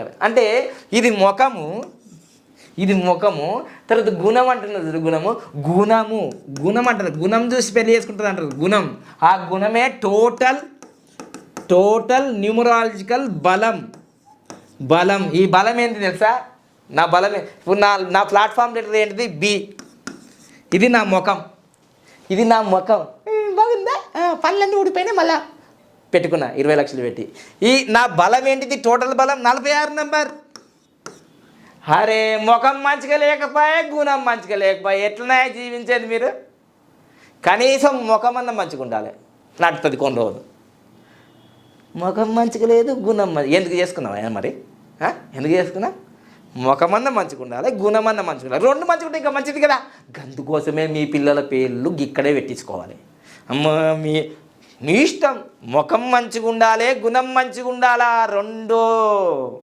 ఉండాలి. అంటే ఇది ముఖము తర్వాత గుణం అంటున్నది. గుణం అంటారు. గుణం చూసి పెళ్లి చేసుకుంటుంది అంటారు. గుణం, ఆ గుణమే టోటల్ న్యూమరాలజికల్ బలం. ఈ బలం ఏంటి తెలుసా? నా బలమే ఇప్పుడు నా ప్లాట్ఫామ్ లెటర్ ఏంటిది? బి. ఇది నా ముఖం. బాగుందా? పళ్ళన్నీ ఊడిపోయినాయి, మళ్ళా పెట్టుకున్నా 20 లక్షలు పెట్టి. ఈ నా బలం ఏంటిది? టోటల్ బలం 46 నెంబర్. అరే ముఖం మంచిగా లేకపోయే, గుణం మంచిగా లేకపోయే ఎట్లనే జీవించేది మీరు? కనీసం ముఖమన్న మంచిగా ఉండాలి, నడుతుంది కొన్ని రోజులు. ముఖం మంచిగా లేదు, గుణం ఎందుకు చేసుకున్నావా మరి? ఎందుకు చేసుకున్నా? ముఖమన్న మంచిగా ఉండాలి, గుణమన్న మంచిగా ఉండాలి. 2 మంచిగా ఉంటే ఇంకా మంచిది కదా. అందుకోసమే మీ పిల్లల పేర్లు ఇక్కడే పెట్టించుకోవాలి. అమ్మ మీ ఇష్టం. ముఖం మంచిగా ఉండాలి, గుణం మంచిగా ఉండాలా, 2